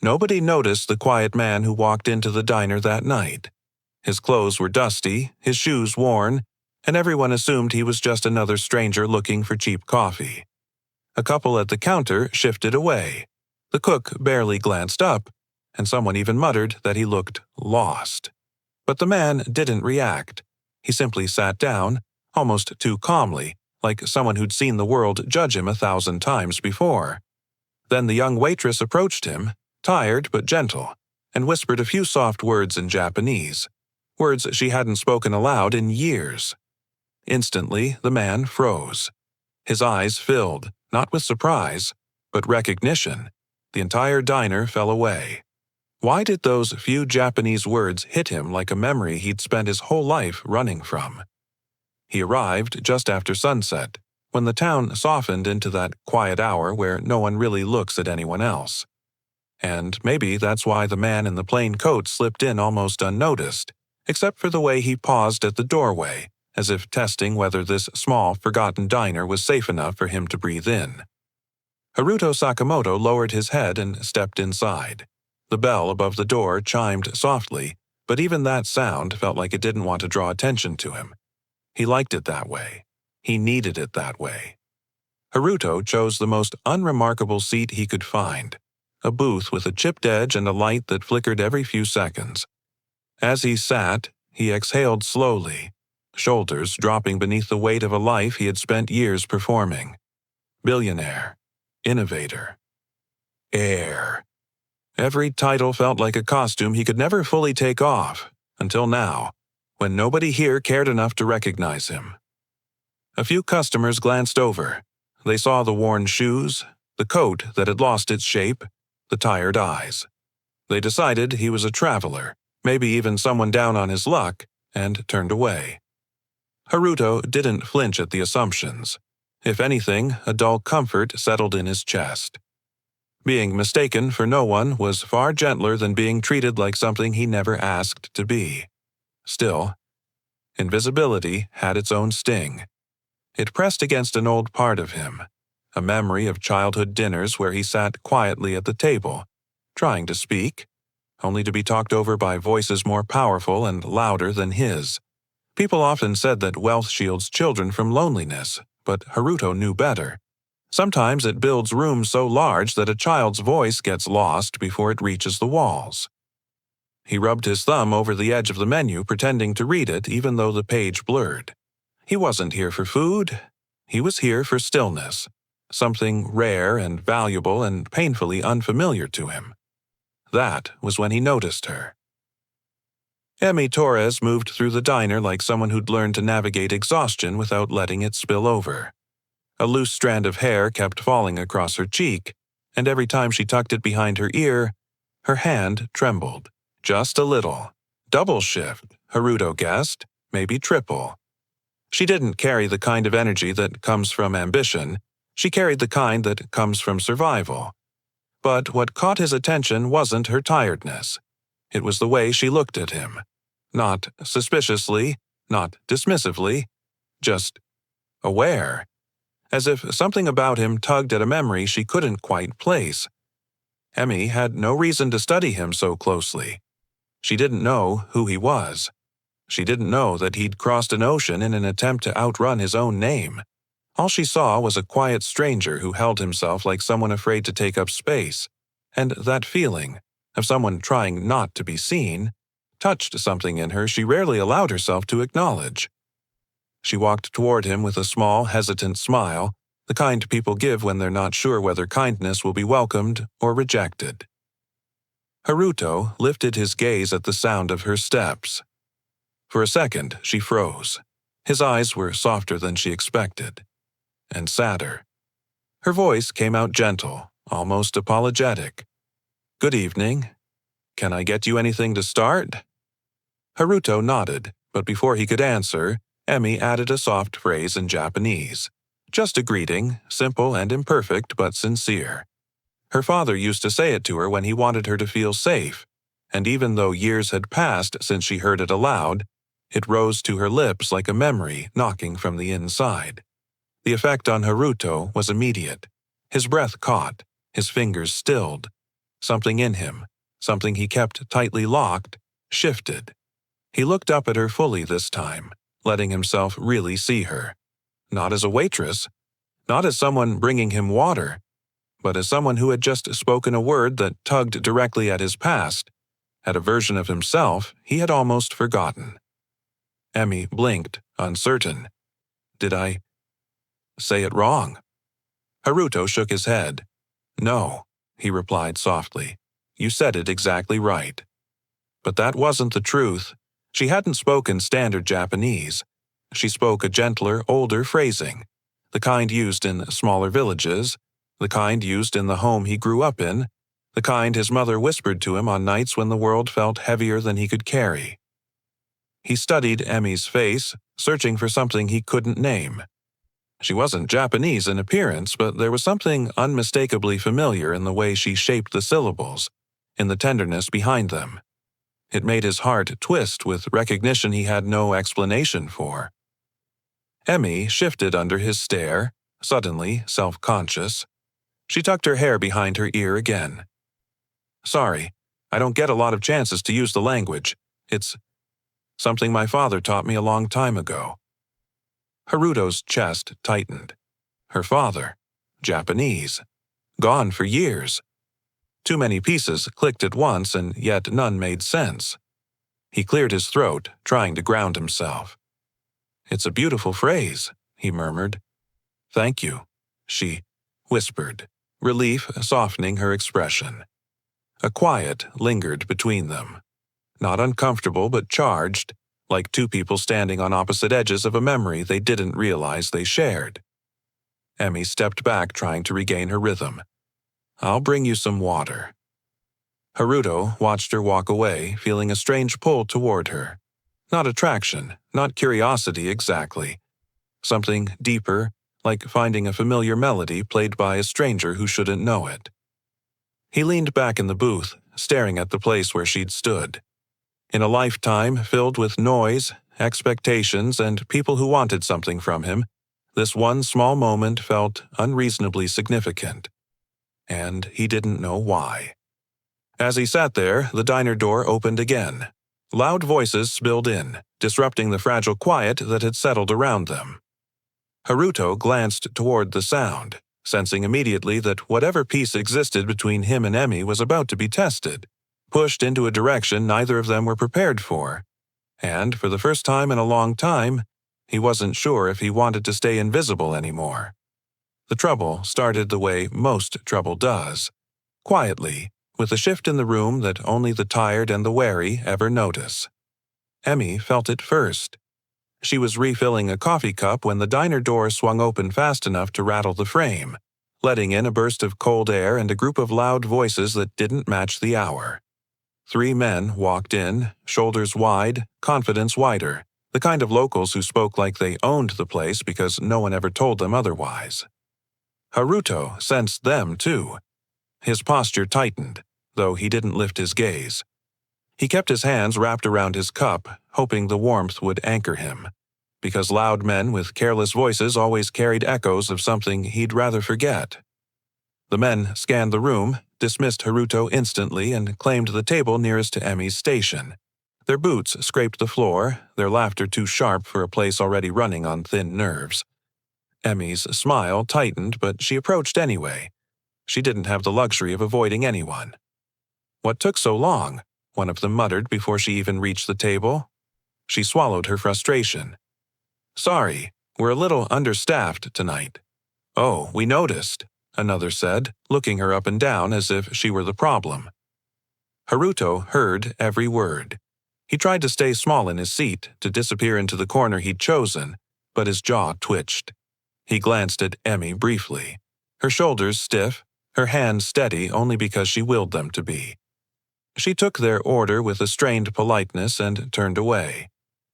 Nobody noticed the quiet man who walked into the diner that night. His clothes were dusty, his shoes worn, and everyone assumed he was just another stranger looking for cheap coffee. A couple at the counter shifted away. The cook barely glanced up, and someone even muttered that he looked lost. But the man didn't react. He simply sat down, almost too calmly, like someone who'd seen the world judge him 1,000 times before. Then the young waitress approached him, tired but gentle, and whispered a few soft words in Japanese, words she hadn't spoken aloud in years. Instantly, the man froze. His eyes filled, not with surprise, but recognition. The entire diner fell away. Why did those few Japanese words hit him like a memory he'd spent his whole life running from? He arrived just after sunset, when the town softened into that quiet hour where no one really looks at anyone else. And maybe that's why the man in the plain coat slipped in almost unnoticed, except for the way he paused at the doorway, as if testing whether this small, forgotten diner was safe enough for him to breathe in. Haruto Sakamoto lowered his head and stepped inside. The bell above the door chimed softly, but even that sound felt like it didn't want to draw attention to him. He liked it that way. He needed it that way. Haruto chose the most unremarkable seat he could find, a booth with a chipped edge and a light that flickered every few seconds. As he sat, he exhaled slowly, shoulders dropping beneath the weight of a life he had spent years performing. Billionaire. Innovator. Heir. Every title felt like a costume he could never fully take off, until now, when nobody here cared enough to recognize him. A few customers glanced over. They saw the worn shoes, the coat that had lost its shape, the tired eyes. They decided he was a traveler, maybe even someone down on his luck, and turned away. Haruto didn't flinch at the assumptions. If anything, a dull comfort settled in his chest. Being mistaken for no one was far gentler than being treated like something he never asked to be. Still, invisibility had its own sting. It pressed against an old part of him, a memory of childhood dinners where he sat quietly at the table, trying to speak, only to be talked over by voices more powerful and louder than his. People often said that wealth shields children from loneliness, but Haruto knew better. Sometimes it builds rooms so large that a child's voice gets lost before it reaches the walls. He rubbed his thumb over the edge of the menu, pretending to read it even though the page blurred. He wasn't here for food. He was here for stillness, something rare and valuable and painfully unfamiliar to him. That was when he noticed her. Emi Torres moved through the diner like someone who'd learned to navigate exhaustion without letting it spill over. A loose strand of hair kept falling across her cheek, and every time she tucked it behind her ear, her hand trembled. Just a little. Double shift, Haruto guessed, maybe triple. She didn't carry the kind of energy that comes from ambition. She carried the kind that comes from survival. But what caught his attention wasn't her tiredness. It was the way she looked at him. Not suspiciously, not dismissively, just aware. As if something about him tugged at a memory she couldn't quite place. Emi had no reason to study him so closely. She didn't know who he was. She didn't know that he'd crossed an ocean in an attempt to outrun his own name. All she saw was a quiet stranger who held himself like someone afraid to take up space, and that feeling, of someone trying not to be seen, touched something in her she rarely allowed herself to acknowledge. She walked toward him with a small, hesitant smile, the kind people give when they're not sure whether kindness will be welcomed or rejected. Haruto lifted his gaze at the sound of her steps. For a second, she froze. His eyes were softer than she expected, and sadder. Her voice came out gentle, almost apologetic. "Good evening. Can I get you anything to start?" Haruto nodded, but before he could answer, Emi added a soft phrase in Japanese. Just a greeting, simple and imperfect but sincere. Her father used to say it to her when he wanted her to feel safe, and even though years had passed since she heard it aloud, it rose to her lips like a memory knocking from the inside. The effect on Haruto was immediate. His breath caught, his fingers stilled. Something in him, something he kept tightly locked, shifted. He looked up at her fully this time, letting himself really see her. Not as a waitress, not as someone bringing him water, but as someone who had just spoken a word that tugged directly at his past, at a version of himself he had almost forgotten. Emmy blinked, uncertain. Did I say it wrong? Haruto shook his head. No, he replied softly. You said it exactly right. But that wasn't the truth. She hadn't spoken standard Japanese. She spoke a gentler, older phrasing, the kind used in smaller villages, the kind used in the home he grew up in, the kind his mother whispered to him on nights when the world felt heavier than he could carry. He studied Emmy's face, searching for something he couldn't name. She wasn't Japanese in appearance, but there was something unmistakably familiar in the way she shaped the syllables, in the tenderness behind them. It made his heart twist with recognition he had no explanation for. Emmy shifted under his stare, suddenly self-conscious. She tucked her hair behind her ear again. Sorry, I don't get a lot of chances to use the language. It's something my father taught me a long time ago. Haruto's chest tightened. Her father, Japanese, gone for years. Too many pieces clicked at once, and yet none made sense. He cleared his throat, trying to ground himself. It's a beautiful phrase, he murmured. Thank you, she whispered, relief softening her expression. A quiet lingered between them. Not uncomfortable, but charged, like two people standing on opposite edges of a memory they didn't realize they shared. Emmy stepped back, trying to regain her rhythm. I'll bring you some water. Haruto watched her walk away, feeling a strange pull toward her. Not attraction, not curiosity exactly. Something deeper, like finding a familiar melody played by a stranger who shouldn't know it. He leaned back in the booth, staring at the place where she'd stood. In a lifetime filled with noise, expectations, and people who wanted something from him, this one small moment felt unreasonably significant. And he didn't know why. As he sat there, the diner door opened again. Loud voices spilled in, disrupting the fragile quiet that had settled around them. Haruto glanced toward the sound, sensing immediately that whatever peace existed between him and Emmy was about to be tested, pushed into a direction neither of them were prepared for. And, for the first time in a long time, he wasn't sure if he wanted to stay invisible anymore. The trouble started the way most trouble does, quietly, with a shift in the room that only the tired and the wary ever notice. Emmy felt it first. She was refilling a coffee cup when the diner door swung open fast enough to rattle the frame, letting in a burst of cold air and a group of loud voices that didn't match the hour. 3 men walked in, shoulders wide, confidence wider, the kind of locals who spoke like they owned the place because no one ever told them otherwise. Haruto sensed them, too. His posture tightened, though he didn't lift his gaze. He kept his hands wrapped around his cup, hoping the warmth would anchor him, because loud men with careless voices always carried echoes of something he'd rather forget. The men scanned the room, dismissed Haruto instantly, and claimed the table nearest to Emmy's station. Their boots scraped the floor, their laughter too sharp for a place already running on thin nerves. Emmy's smile tightened, but she approached anyway. She didn't have the luxury of avoiding anyone. What took so long? One of them muttered before she even reached the table. She swallowed her frustration. Sorry, we're a little understaffed tonight. Oh, we noticed, another said, looking her up and down as if she were the problem. Haruto heard every word. He tried to stay small in his seat, to disappear into the corner he'd chosen, but his jaw twitched. He glanced at Emmy briefly, her shoulders stiff, her hands steady only because she willed them to be. She took their order with a strained politeness and turned away.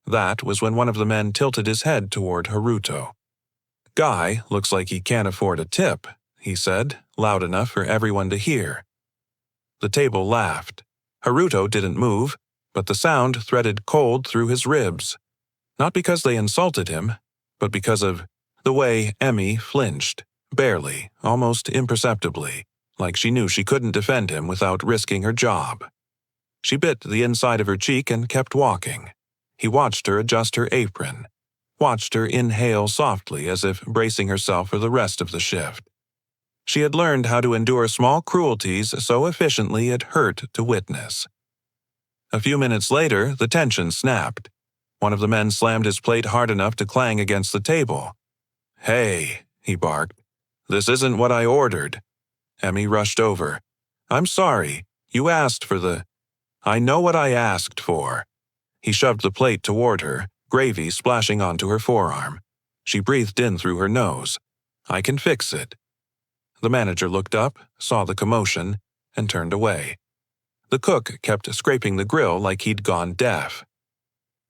That was when one of the men tilted his head toward Haruto. Guy looks like he can't afford a tip, he said, loud enough for everyone to hear. The table laughed. Haruto didn't move, but the sound threaded cold through his ribs. Not because they insulted him, but because of the way Emmy flinched, barely, almost imperceptibly, like she knew she couldn't defend him without risking her job. She bit the inside of her cheek and kept walking. He watched her adjust her apron, watched her inhale softly as if bracing herself for the rest of the shift. She had learned how to endure small cruelties so efficiently it hurt to witness. A few minutes later, the tension snapped. One of the men slammed his plate hard enough to clang against the table. "Hey," he barked. "This isn't what I ordered." Emmy rushed over. "I'm sorry. You asked for the—" "I know what I asked for." He shoved the plate toward her, gravy splashing onto her forearm. She breathed in through her nose. "I can fix it." The manager looked up, saw the commotion, and turned away. The cook kept scraping the grill like he'd gone deaf.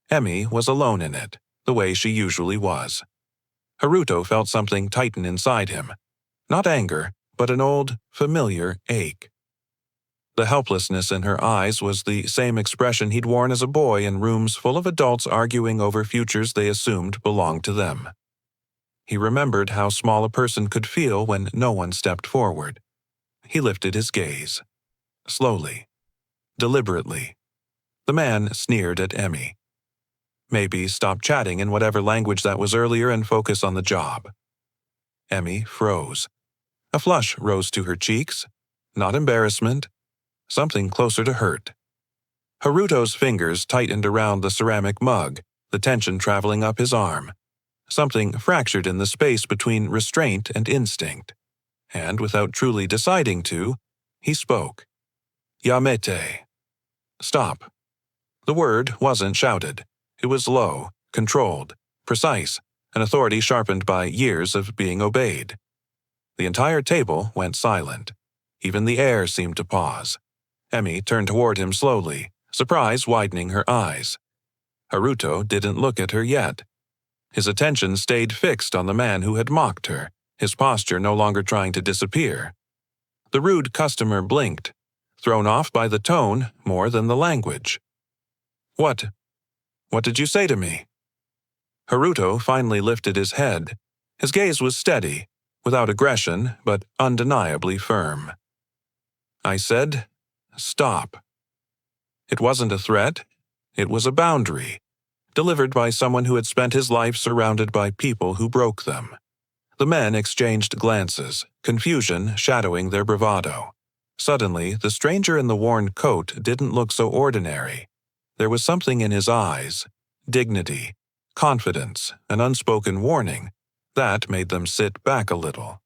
Emmy was alone in it, the way she usually was. Haruto felt something tighten inside him. Not anger, but an old, familiar ache. The helplessness in her eyes was the same expression he'd worn as a boy in rooms full of adults arguing over futures they assumed belonged to them. He remembered how small a person could feel when no one stepped forward. He lifted his gaze. Slowly. Deliberately. The man sneered at Emmy. Maybe stop chatting in whatever language that was earlier and focus on the job. Emmy froze. A flush rose to her cheeks. Not embarrassment. Something closer to hurt. Haruto's fingers tightened around the ceramic mug, the tension traveling up his arm. Something fractured in the space between restraint and instinct. And without truly deciding to, he spoke. "Yamete." Stop. The word wasn't shouted. It was low, controlled, precise, an authority sharpened by years of being obeyed. The entire table went silent. Even the air seemed to pause. Emmy turned toward him slowly, surprise widening her eyes. Haruto didn't look at her yet. His attention stayed fixed on the man who had mocked her, his posture no longer trying to disappear. The rude customer blinked, thrown off by the tone more than the language. What did you say to me?" Haruto finally lifted his head. His gaze was steady, without aggression, but undeniably firm. "I said, stop." It wasn't a threat. It was a boundary, delivered by someone who had spent his life surrounded by people who broke them. The men exchanged glances, confusion shadowing their bravado. Suddenly, the stranger in the worn coat didn't look so ordinary. There was something in his eyes, dignity, confidence, an unspoken warning, that made them sit back a little.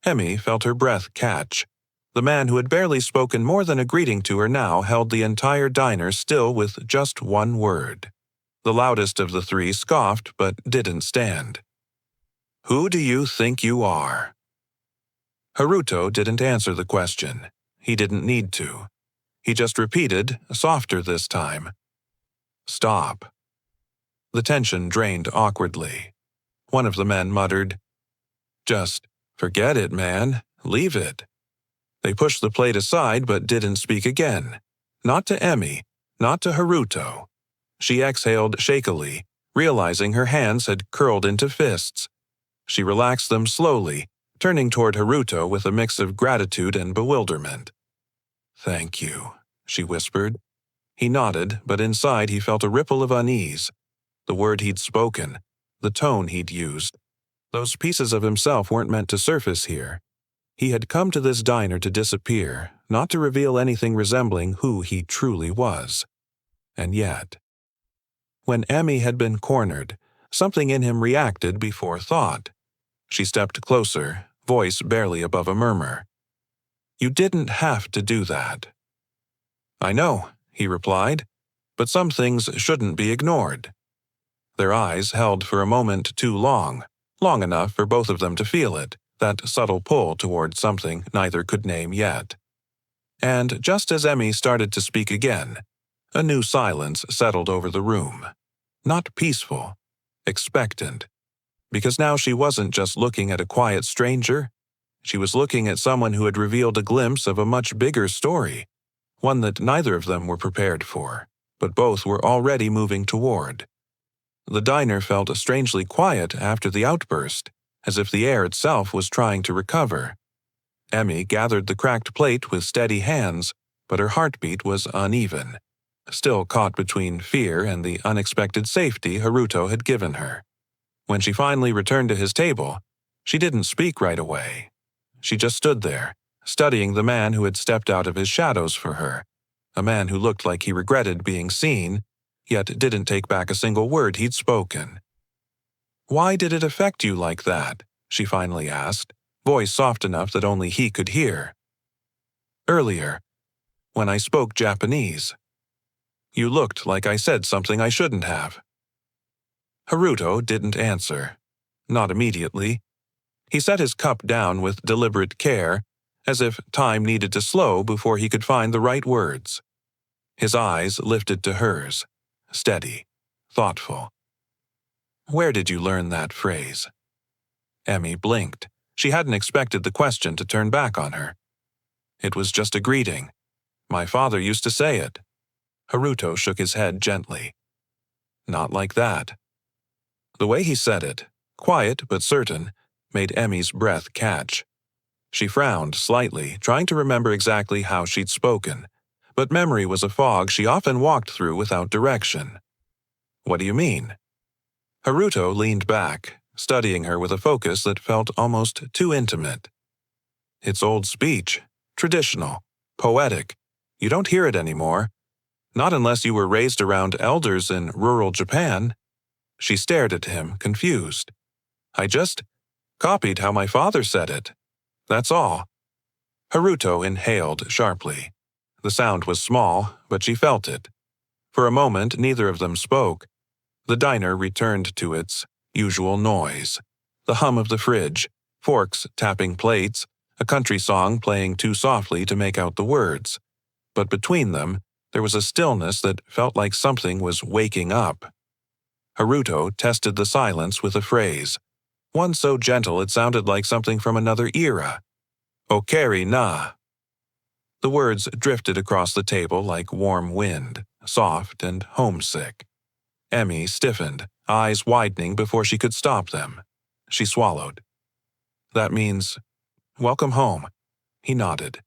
Emmy felt her breath catch. The man who had barely spoken more than a greeting to her now held the entire diner still with just one word. The loudest of the three scoffed but didn't stand. "Who do you think you are?" Haruto didn't answer the question. He didn't need to. He just repeated, softer this time. "Stop." The tension drained awkwardly. One of the men muttered, "Just forget it, man. Leave it." They pushed the plate aside but didn't speak again. Not to Emmy, not to Haruto. She exhaled shakily, realizing her hands had curled into fists. She relaxed them slowly, turning toward Haruto with a mix of gratitude and bewilderment. "Thank you," she whispered. He nodded, but inside he felt a ripple of unease. The word he'd spoken, the tone he'd used. Those pieces of himself weren't meant to surface here. He had come to this diner to disappear, not to reveal anything resembling who he truly was. And yet, when Emmy had been cornered, something in him reacted before thought. She stepped closer, voice barely above a murmur. "You didn't have to do that." "I know," he replied, "but some things shouldn't be ignored." Their eyes held for a moment too long enough for both of them to feel it, that subtle pull toward something neither could name yet. And just as Emmy started to speak again, a new silence settled over the room. Not peaceful, expectant. Because now she wasn't just looking at a quiet stranger. She was looking at someone who had revealed a glimpse of a much bigger story, one that neither of them were prepared for, but both were already moving toward. The diner felt strangely quiet after the outburst, as if the air itself was trying to recover. Emmy gathered the cracked plate with steady hands, but her heartbeat was uneven, still caught between fear and the unexpected safety Haruto had given her. When she finally returned to his table, she didn't speak right away. She just stood there, studying the man who had stepped out of his shadows for her, a man who looked like he regretted being seen, yet didn't take back a single word he'd spoken. "Why did it affect you like that?" she finally asked, voice soft enough that only he could hear. "Earlier, when I spoke Japanese. You looked like I said something I shouldn't have." Haruto didn't answer. Not immediately. He set his cup down with deliberate care, as if time needed to slow before he could find the right words. His eyes lifted to hers, steady, thoughtful. "Where did you learn that phrase?" Emmy blinked. She hadn't expected the question to turn back on her. "It was just a greeting. My father used to say it." Haruto shook his head gently. "Not like that." The way he said it, quiet but certain, made Emmy's breath catch. She frowned slightly, trying to remember exactly how she'd spoken, but memory was a fog she often walked through without direction. "What do you mean?" Haruto leaned back, studying her with a focus that felt almost too intimate. "It's old speech, traditional, poetic. You don't hear it anymore. Not unless you were raised around elders in rural Japan." She stared at him, confused. "I just copied how my father said it. That's all." Haruto inhaled sharply. The sound was small, but she felt it. For a moment, neither of them spoke. The diner returned to its usual noise. The hum of the fridge, forks tapping plates, a country song playing too softly to make out the words. But between them, there was a stillness that felt like something was waking up. Haruto tested the silence with a phrase, one so gentle it sounded like something from another era. "Okeri na." The words drifted across the table like warm wind, soft and homesick. Emmy stiffened, eyes widening before she could stop them. She swallowed. "That means, welcome home." He nodded.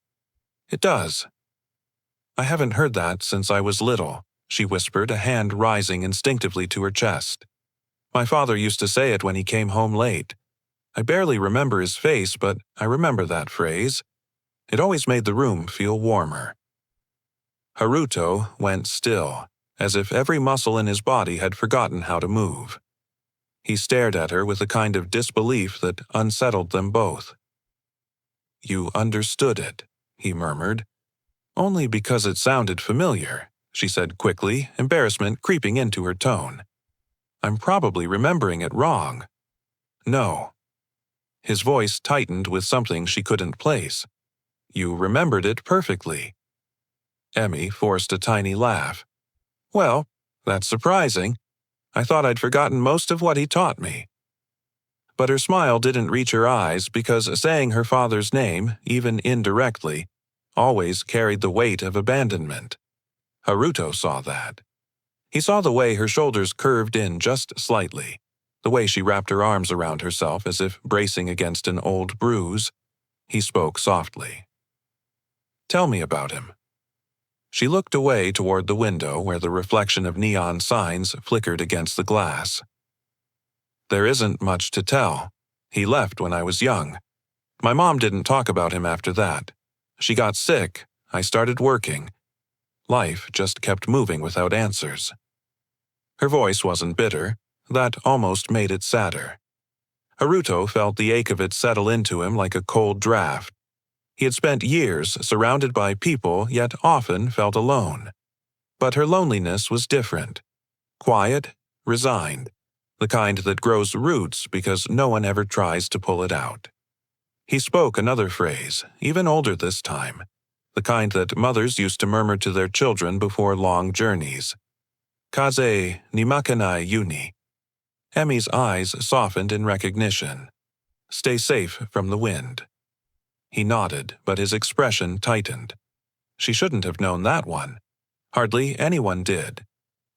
"It does." "I haven't heard that since I was little," she whispered, a hand rising instinctively to her chest. "My father used to say it when he came home late. I barely remember his face, but I remember that phrase. It always made the room feel warmer." Haruto went still, as if every muscle in his body had forgotten how to move. He stared at her with a kind of disbelief that unsettled them both. "You understood it," he murmured. "Only because it sounded familiar," she said quickly, embarrassment creeping into her tone. "I'm probably remembering it wrong." "No." His voice tightened with something she couldn't place. "You remembered it perfectly." Emmy forced a tiny laugh. "Well, that's surprising. I thought I'd forgotten most of what he taught me." But her smile didn't reach her eyes because saying her father's name, even indirectly, always carried the weight of abandonment. Haruto saw that. He saw the way her shoulders curved in just slightly, the way she wrapped her arms around herself as if bracing against an old bruise. He spoke softly. "Tell me about him." She looked away toward the window where the reflection of neon signs flickered against the glass. "There isn't much to tell. He left when I was young. My mom didn't talk about him after that. She got sick. I started working. Life just kept moving without answers." Her voice wasn't bitter. That almost made it sadder. Haruto felt the ache of it settle into him like a cold draft. He had spent years surrounded by people, yet often felt alone. But her loneliness was different. Quiet, resigned. The kind that grows roots because no one ever tries to pull it out. He spoke another phrase, even older this time. The kind that mothers used to murmur to their children before long journeys. "Kaze ni makanai yuni." Emmy's eyes softened in recognition. "Stay safe from the wind." He nodded, but his expression tightened. She shouldn't have known that one. Hardly anyone did.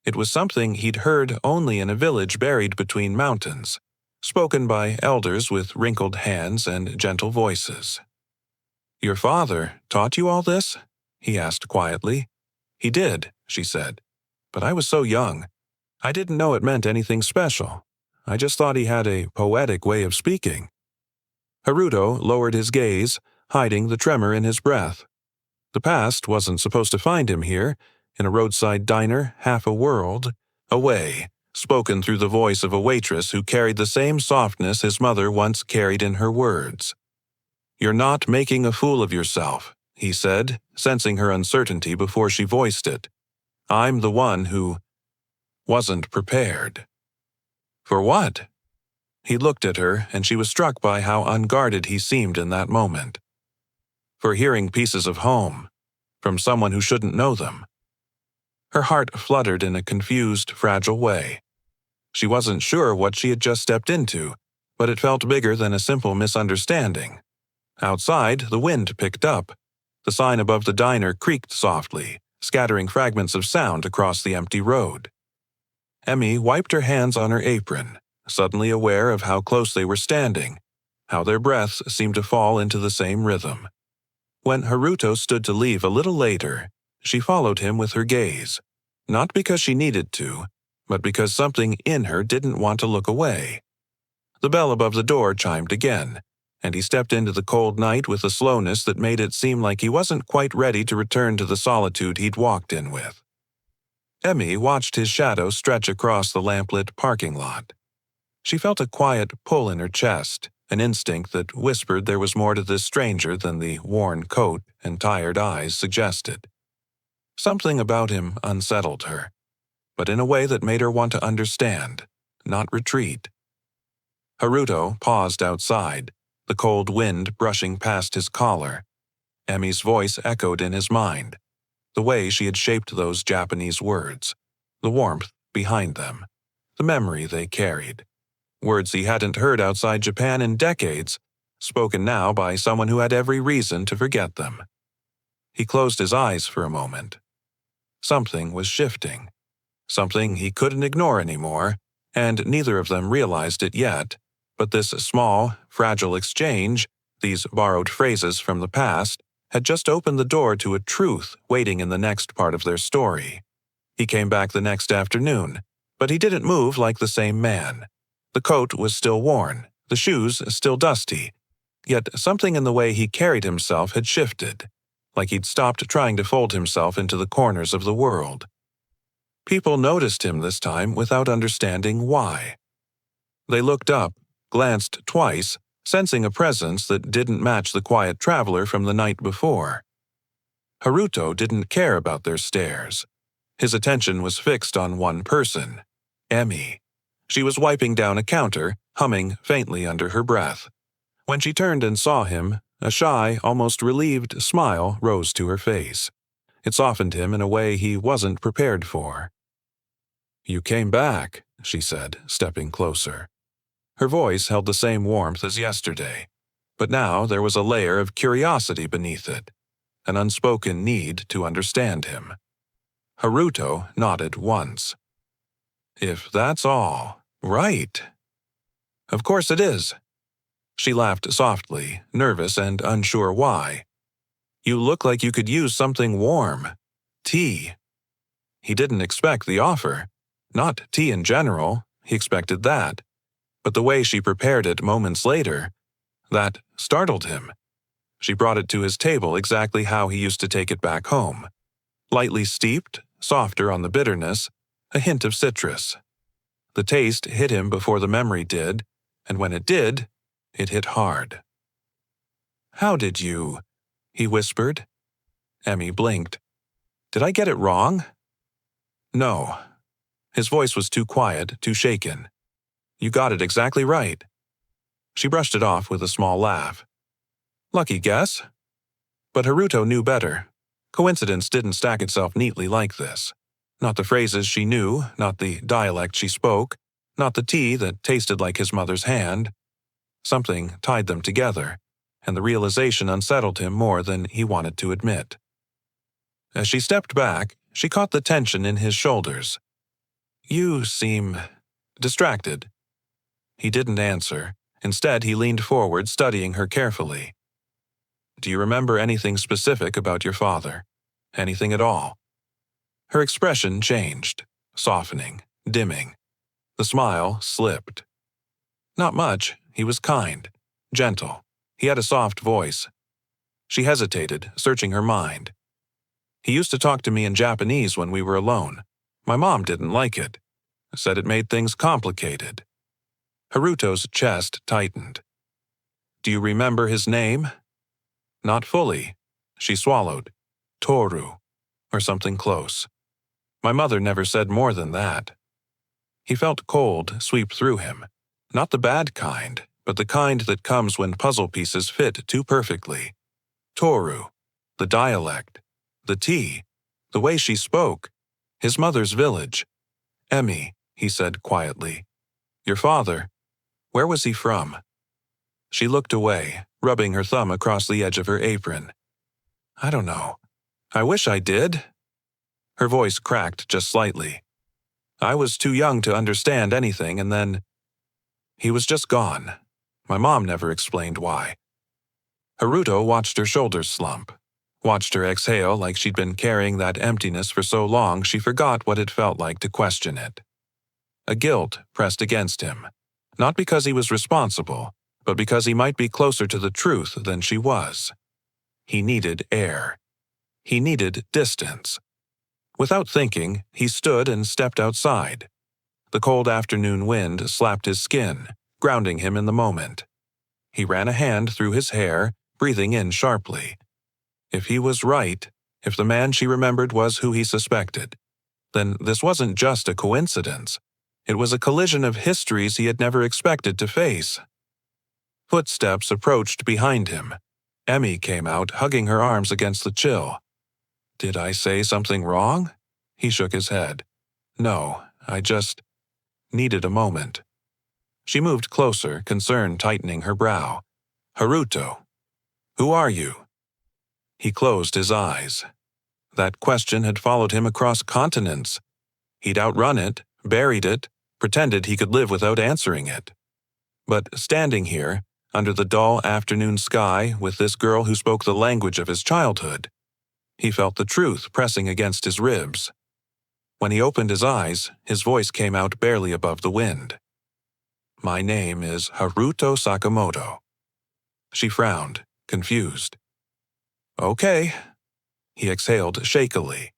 It was something he'd heard only in a village buried between mountains, spoken by elders with wrinkled hands and gentle voices. "Your father taught you all this?" he asked quietly. "He did," she said. "But I was so young. I didn't know it meant anything special. I just thought he had a poetic way of speaking." Haruto lowered his gaze, hiding the tremor in his breath. The past wasn't supposed to find him here, in a roadside diner half a world away, spoken through the voice of a waitress who carried the same softness his mother once carried in her words. "You're not making a fool of yourself," he said, sensing her uncertainty before she voiced it. "I'm the one who wasn't prepared." "For what?" He looked at her, and she was struck by how unguarded he seemed in that moment. "For hearing pieces of home, from someone who shouldn't know them." Her heart fluttered in a confused, fragile way. She wasn't sure what she had just stepped into, but it felt bigger than a simple misunderstanding. Outside, the wind picked up. The sign above the diner creaked softly, scattering fragments of sound across the empty road. Emmy wiped her hands on her apron, suddenly aware of how close they were standing, how their breaths seemed to fall into the same rhythm. When Haruto stood to leave a little later, she followed him with her gaze, not because she needed to, but because something in her didn't want to look away. The bell above the door chimed again, and he stepped into the cold night with a slowness that made it seem like he wasn't quite ready to return to the solitude he'd walked in with. Emmy watched his shadow stretch across the lamplit parking lot. She felt a quiet pull in her chest, an instinct that whispered there was more to this stranger than the worn coat and tired eyes suggested. Something about him unsettled her, but in a way that made her want to understand, not retreat. Haruto paused outside, the cold wind brushing past his collar. Emmy's voice echoed in his mind, the way she had shaped those Japanese words, the warmth behind them, the memory they carried. Words he hadn't heard outside Japan in decades, spoken now by someone who had every reason to forget them. He closed his eyes for a moment. Something was shifting. Something he couldn't ignore anymore, and neither of them realized it yet, but this small, fragile exchange, these borrowed phrases from the past, had just opened the door to a truth waiting in the next part of their story. He came back the next afternoon, but he didn't move like the same man. The coat was still worn, the shoes still dusty, yet something in the way he carried himself had shifted, like he'd stopped trying to fold himself into the corners of the world. People noticed him this time without understanding why. They looked up, glanced twice, sensing a presence that didn't match the quiet traveler from the night before. Haruto didn't care about their stares. His attention was fixed on one person, Emmy. She was wiping down a counter, humming faintly under her breath. When she turned and saw him, a shy, almost relieved smile rose to her face. It softened him in a way he wasn't prepared for. "You came back," she said, stepping closer. Her voice held the same warmth as yesterday, but now there was a layer of curiosity beneath it, an unspoken need to understand him. Haruto nodded once. "If that's all, right." "Of course it is." She laughed softly, nervous and unsure why. "You look like you could use something warm. Tea." He didn't expect the offer. Not tea in general, he expected that. But the way she prepared it moments later, that startled him. She brought it to his table exactly how he used to take it back home. Lightly steeped, softer on the bitterness, a hint of citrus. The taste hit him before the memory did, and when it did, it hit hard. "How did you?" he whispered. Emmy blinked. "Did I get it wrong?" "No." His voice was too quiet, too shaken. "You got it exactly right." She brushed it off with a small laugh. "Lucky guess." But Haruto knew better. Coincidence didn't stack itself neatly like this. Not the phrases she knew, not the dialect she spoke, not the tea that tasted like his mother's hand. Something tied them together, and the realization unsettled him more than he wanted to admit. As she stepped back, she caught the tension in his shoulders. "You seem distracted." He didn't answer. Instead, he leaned forward, studying her carefully. Do you remember anything specific about your father? Anything at all?" Her expression changed, softening, dimming. The smile slipped. "Not much. He was kind, gentle. He had a soft voice." She hesitated, searching her mind. "He used to talk to me in Japanese when we were alone. My mom didn't like it. Said it made things complicated." Haruto's chest tightened. "Do you remember his name?" "Not fully." She swallowed. "Toru," or something close. "My mother never said more than that." He felt cold sweep through him. Not the bad kind, but the kind that comes when puzzle pieces fit too perfectly. Toru, the dialect, the tea, the way she spoke, his mother's village. "Emmy," he said quietly. "Your father, where was he from?" She looked away, rubbing her thumb across the edge of her apron. "I don't know. I wish I did." Her voice cracked just slightly. "I was too young to understand anything, and then he was just gone. My mom never explained why." Haruto watched her shoulders slump, watched her exhale like she'd been carrying that emptiness for so long she forgot what it felt like to question it. A guilt pressed against him, not because he was responsible, but because he might be closer to the truth than she was. He needed air. He needed distance. Without thinking, he stood and stepped outside. The cold afternoon wind slapped his skin, grounding him in the moment. He ran a hand through his hair, breathing in sharply. If he was right, if the man she remembered was who he suspected, then this wasn't just a coincidence. It was a collision of histories he had never expected to face. Footsteps approached behind him. Emmy came out, hugging her arms against the chill. "Did I say something wrong?" He shook his head. "No, I just needed a moment." She moved closer, concern tightening her brow. "Haruto, who are you?" He closed his eyes. That question had followed him across continents. He'd outrun it, buried it, pretended he could live without answering it. But standing here, under the dull afternoon sky with this girl who spoke the language of his childhood, he felt the truth pressing against his ribs. When he opened his eyes, his voice came out barely above the wind. "My name is Haruto Sakamoto." She frowned, confused. "Okay." He exhaled shakily.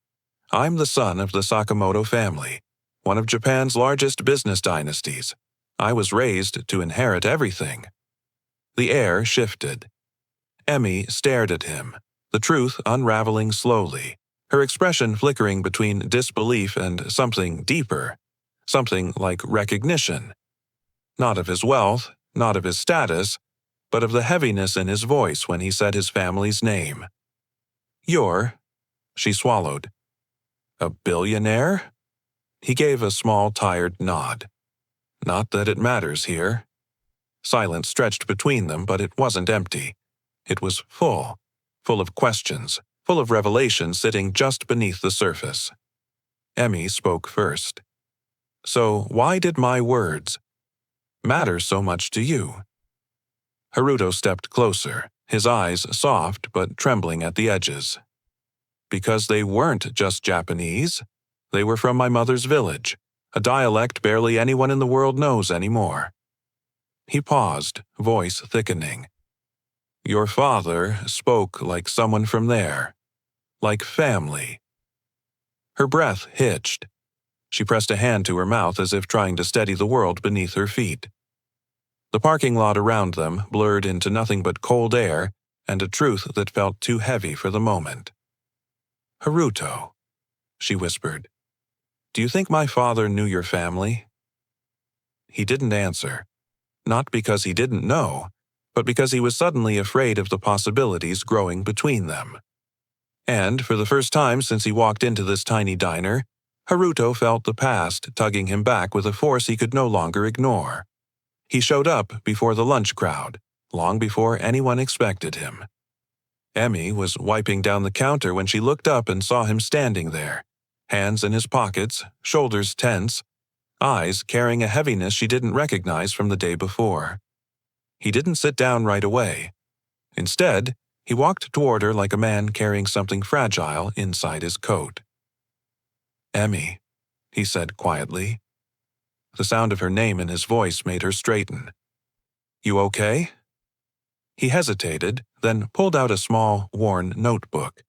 "I'm the son of the Sakamoto family, one of Japan's largest business dynasties. I was raised to inherit everything." The air shifted. Emmy stared at him, the truth unraveling slowly, her expression flickering between disbelief and something deeper, something like recognition. Not of his wealth, not of his status, but of the heaviness in his voice when he said his family's name. "You're," she swallowed. "A billionaire?" He gave a small, tired nod. "Not that it matters here." Silence stretched between them, but it wasn't empty. It was full of questions, full of revelations sitting just beneath the surface. Emmy spoke first. "So why did my words matter so much to you?" Haruto stepped closer, his eyes soft but trembling at the edges. "Because they weren't just Japanese. They were from my mother's village, a dialect barely anyone in the world knows anymore." He paused, voice thickening. "Your father spoke like someone from there, like family." Her breath hitched. She pressed a hand to her mouth as if trying to steady the world beneath her feet. The parking lot around them blurred into nothing but cold air and a truth that felt too heavy for the moment. "Haruto," she whispered, "do you think my father knew your family?" He didn't answer. Not because he didn't know, but because he was suddenly afraid of the possibilities growing between them. And for the first time since he walked into this tiny diner, Haruto felt the past tugging him back with a force he could no longer ignore. He showed up before the lunch crowd, long before anyone expected him. Emmy was wiping down the counter when she looked up and saw him standing there, hands in his pockets, shoulders tense, eyes carrying a heaviness she didn't recognize from the day before. He didn't sit down right away. Instead, He walked toward her like a man carrying something fragile inside his coat. "Emmy," he said quietly. The sound of her name in his voice made her straighten. "You okay?" He hesitated, then pulled out a small, worn notebook.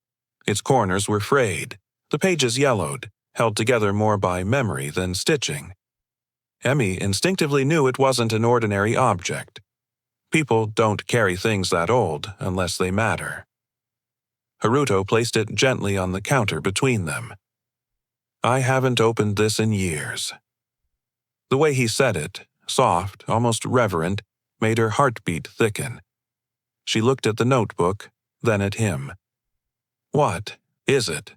Its corners were frayed, the pages yellowed, held together more by memory than stitching. Emmy instinctively knew it wasn't an ordinary object. People don't carry things that old unless they matter. Haruto placed it gently on the counter between them. "I haven't opened this in years." The way he said it, soft, almost reverent, made her heartbeat thicken. She looked at the notebook, then at him. "What is it?"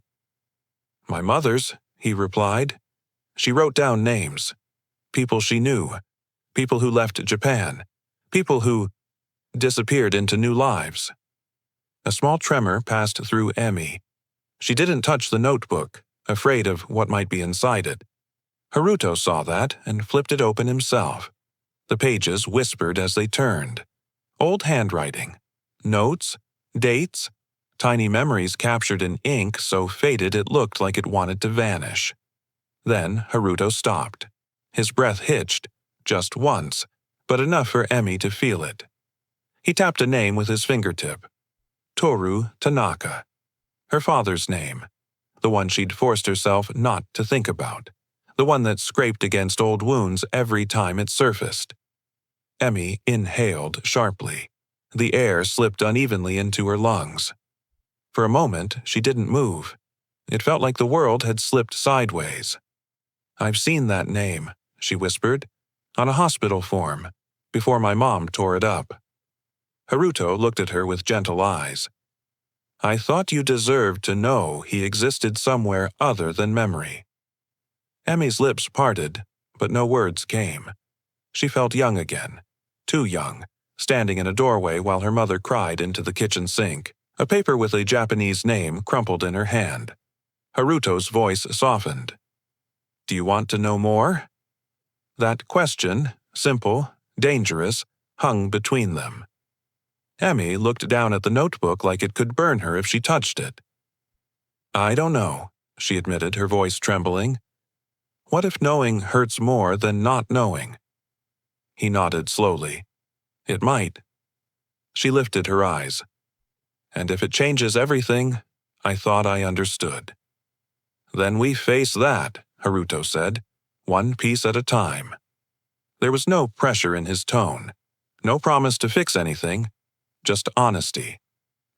"My mother's," he replied. She wrote down names. People she knew. People who left Japan. People who disappeared into new lives. A small tremor passed through Emmy. She didn't touch the notebook, afraid of what might be inside it. Haruto saw that and flipped it open himself. The pages whispered as they turned. Old handwriting. Notes. Dates. Tiny memories captured in ink so faded it looked like it wanted to vanish. Then Haruto stopped. His breath hitched, just once, but enough for Emmy to feel it. He tapped a name with his fingertip. Toru Tanaka. Her father's name. The one she'd forced herself not to think about. The one that scraped against old wounds every time it surfaced. Emmy inhaled sharply. The air slipped unevenly into her lungs. For a moment, she didn't move. It felt like the world had slipped sideways. "I've seen that name," she whispered, "on a hospital form, before my mom tore it up." Haruto looked at her with gentle eyes. "I thought you deserved to know he existed somewhere other than memory." Emmy's lips parted, but no words came. She felt young again, too young, standing in a doorway while her mother cried into the kitchen sink, a paper with a Japanese name crumpled in her hand. Haruto's voice softened. "Do you want to know more?" That question, simple, dangerous, hung between them. Emmy looked down at the notebook like it could burn her if she touched it. "I don't know," she admitted, her voice trembling. "What if knowing hurts more than not knowing?" He nodded slowly. "It might." She lifted her eyes. "And if it changes everything, I thought I understood." "Then we face that," Haruto said, "one piece at a time." There was no pressure in his tone, no promise to fix anything, just honesty.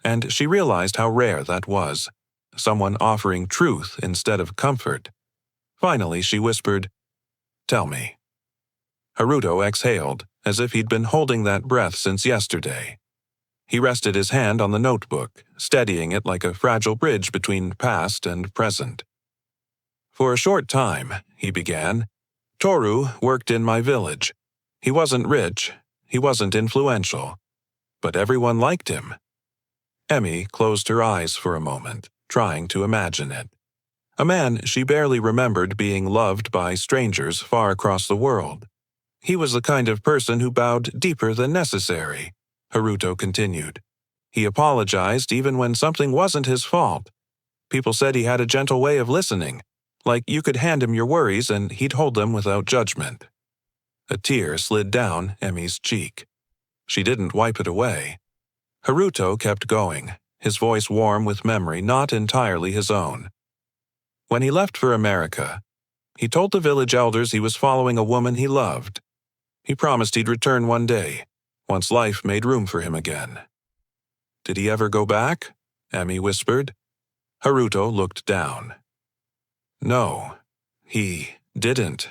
And she realized how rare that was, someone offering truth instead of comfort. Finally, she whispered, "Tell me." Haruto exhaled, as if he'd been holding that breath since yesterday. He rested his hand on the notebook, steadying it like a fragile bridge between past and present. "For a short time," he began, "Toru worked in my village. He wasn't rich, he wasn't influential, but everyone liked him." Emmy closed her eyes for a moment, trying to imagine it. A man she barely remembered being loved by strangers far across the world. "He was the kind of person who bowed deeper than necessary," Haruto continued. "He apologized even when something wasn't his fault. People said he had a gentle way of listening, like you could hand him your worries and he'd hold them without judgment." A tear slid down Emmy's cheek. She didn't wipe it away. Haruto kept going, his voice warm with memory not entirely his own. When he left for America, he told the village elders he was following a woman he loved. He promised he'd return one day, once life made room for him again. "Did he ever go back?" Emmy whispered. Haruto looked down. "No, he didn't."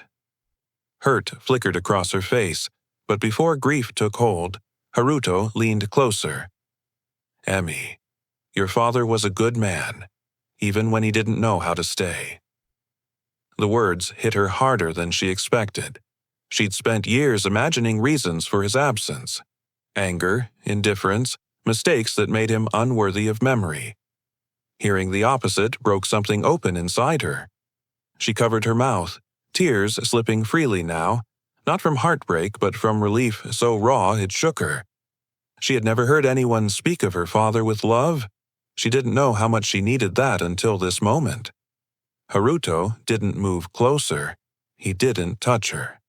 Hurt flickered across her face, but before grief took hold, Haruto leaned closer. "Emmy, your father was a good man, even when he didn't know how to stay." The words hit her harder than she expected. She'd spent years imagining reasons for his absence. Anger, indifference, mistakes that made him unworthy of memory. Hearing the opposite broke something open inside her. She covered her mouth, tears slipping freely now, not from heartbreak but from relief so raw it shook her. She had never heard anyone speak of her father with love. She didn't know how much she needed that until this moment. Haruto didn't move closer. He didn't touch her.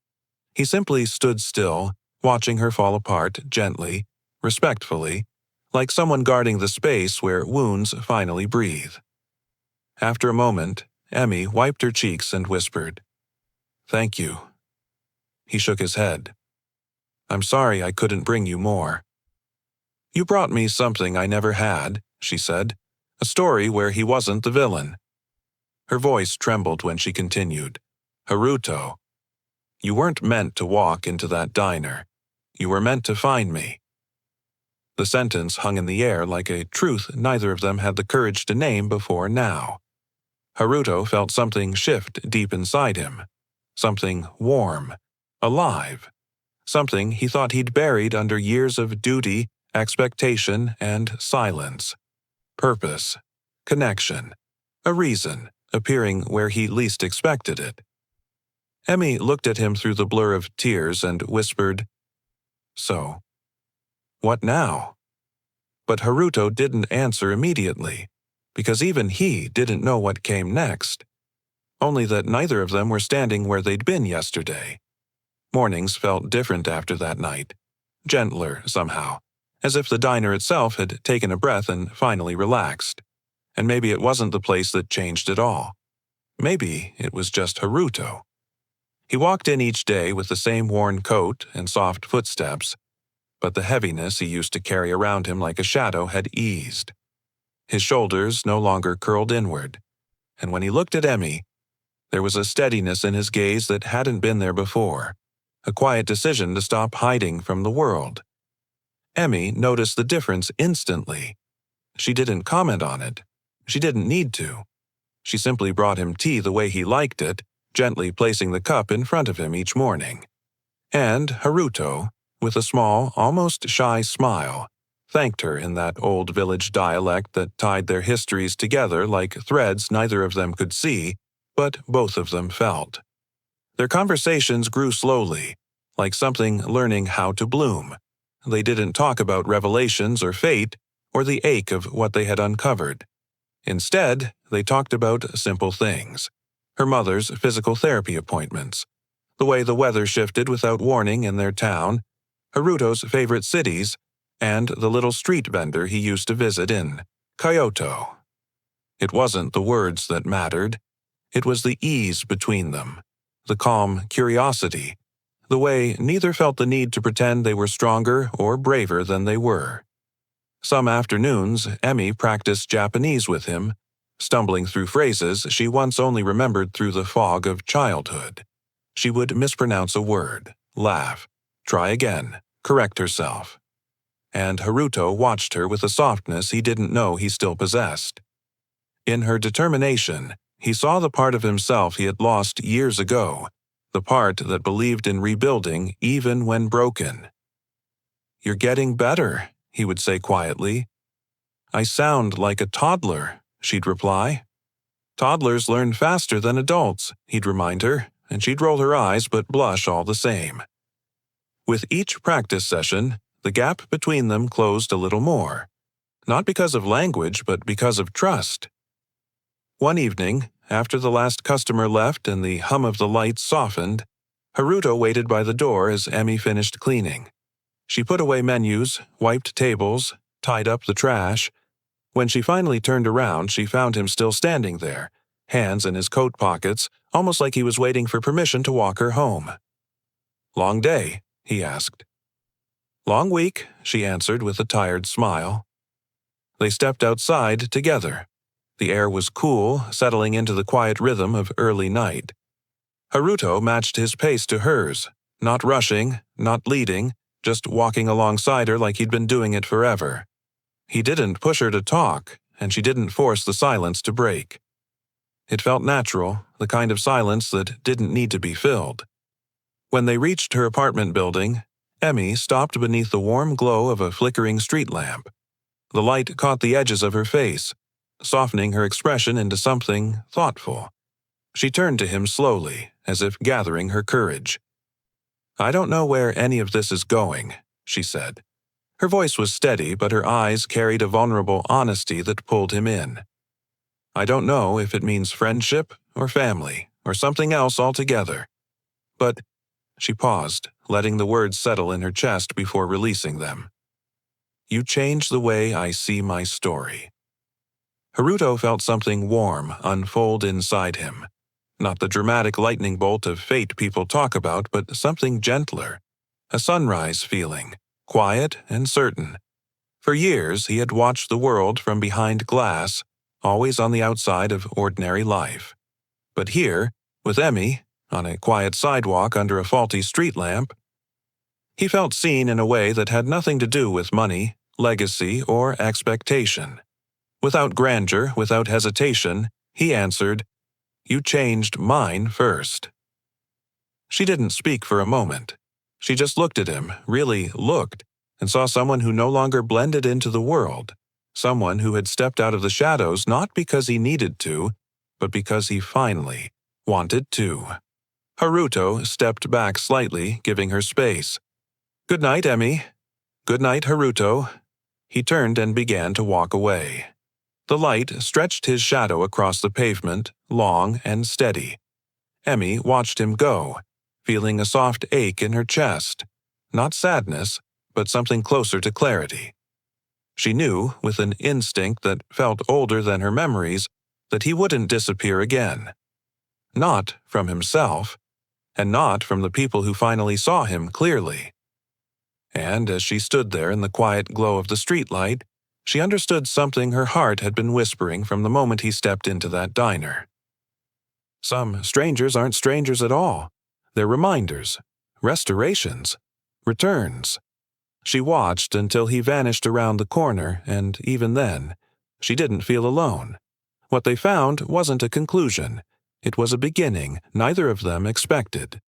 He simply stood still, watching her fall apart gently, respectfully, like someone guarding the space where wounds finally breathe. After a moment, Emmy wiped her cheeks and whispered, "Thank you." He shook his head. "I'm sorry I couldn't bring you more." "You brought me something I never had," she said, "a story where he wasn't the villain." Her voice trembled when she continued, "Haruto, you weren't meant to walk into that diner. You were meant to find me." The sentence hung in the air like a truth neither of them had the courage to name before now. Haruto felt something shift deep inside him. Something warm, alive. Something he thought he'd buried under years of duty, expectation, and silence. Purpose, connection, a reason, appearing where he least expected it. Emmy looked at him through the blur of tears and whispered, "So, what now?" But Haruto didn't answer immediately, because even he didn't know what came next. Only that neither of them were standing where they'd been yesterday. Mornings felt different after that night, gentler somehow, as if the diner itself had taken a breath and finally relaxed. And maybe it wasn't the place that changed at all. Maybe it was just Haruto. He walked in each day with the same worn coat and soft footsteps, but the heaviness he used to carry around him like a shadow had eased. His shoulders no longer curled inward, and when he looked at Emmy, there was a steadiness in his gaze that hadn't been there before, a quiet decision to stop hiding from the world. Emmy noticed the difference instantly. She didn't comment on it. She didn't need to. She simply brought him tea the way he liked it, gently placing the cup in front of him each morning. And Haruto, with a small, almost shy smile, thanked her in that old village dialect that tied their histories together like threads neither of them could see, but both of them felt. Their conversations grew slowly, like something learning how to bloom. They didn't talk about revelations or fate, or the ache of what they had uncovered. Instead, they talked about simple things. Her mother's physical therapy appointments, the way the weather shifted without warning in their town, Haruto's favorite cities, and the little street vendor he used to visit in Kyoto. It wasn't the words that mattered. It was the ease between them, the calm curiosity, the way neither felt the need to pretend they were stronger or braver than they were. Some afternoons, Emmy practiced Japanese with him, stumbling through phrases she once only remembered through the fog of childhood. She would mispronounce a word, laugh, try again, correct herself. And Haruto watched her with a softness he didn't know he still possessed. In her determination, he saw the part of himself he had lost years ago, the part that believed in rebuilding even when broken. "You're getting better," he would say quietly. "I sound like a toddler," she'd reply. "Toddlers learn faster than adults," he'd remind her, and she'd roll her eyes but blush all the same. With each practice session, the gap between them closed a little more, not because of language but because of trust. One evening, after the last customer left and the hum of the lights softened, Haruto waited by the door as Emmy finished cleaning. She put away menus, wiped tables, tied up the trash. When she finally turned around, she found him still standing there, hands in his coat pockets, almost like he was waiting for permission to walk her home. "Long day?" he asked. "Long week," she answered with a tired smile. They stepped outside together. The air was cool, settling into the quiet rhythm of early night. Haruto matched his pace to hers, not rushing, not leading, just walking alongside her like he'd been doing it forever. He didn't push her to talk, and she didn't force the silence to break. It felt natural, the kind of silence that didn't need to be filled. When they reached her apartment building, Emmy stopped beneath the warm glow of a flickering street lamp. The light caught the edges of her face, softening her expression into something thoughtful. She turned to him slowly, as if gathering her courage. "I don't know where any of this is going," she said. Her voice was steady, but her eyes carried a vulnerable honesty that pulled him in. "I don't know if it means friendship or family or something else altogether. But," she paused, letting the words settle in her chest before releasing them, "you changed the way I see my story." Haruto felt something warm unfold inside him. Not the dramatic lightning bolt of fate people talk about, but something gentler. A sunrise feeling, quiet and certain. For years, he had watched the world from behind glass, always on the outside of ordinary life. But here, with Emmy, on a quiet sidewalk under a faulty street lamp, he felt seen in a way that had nothing to do with money, legacy, or expectation. Without grandeur, without hesitation, he answered, "You changed mine first." She didn't speak for a moment. She just looked at him, really looked, and saw someone who no longer blended into the world, someone who had stepped out of the shadows not because he needed to, but because he finally wanted to. Haruto stepped back slightly, giving her space. "Good night, Emmy." "Good night, Haruto." He turned and began to walk away. The light stretched his shadow across the pavement, long and steady. Emmy watched him go, feeling a soft ache in her chest. Not sadness, but something closer to clarity. She knew, with an instinct that felt older than her memories, that he wouldn't disappear again. Not from himself, and not from the people who finally saw him clearly. And as she stood there in the quiet glow of the streetlight, she understood something her heart had been whispering from the moment he stepped into that diner. Some strangers aren't strangers at all. They're reminders, restorations, returns. She watched until he vanished around the corner, and even then, she didn't feel alone. What they found wasn't a conclusion. It was a beginning neither of them expected.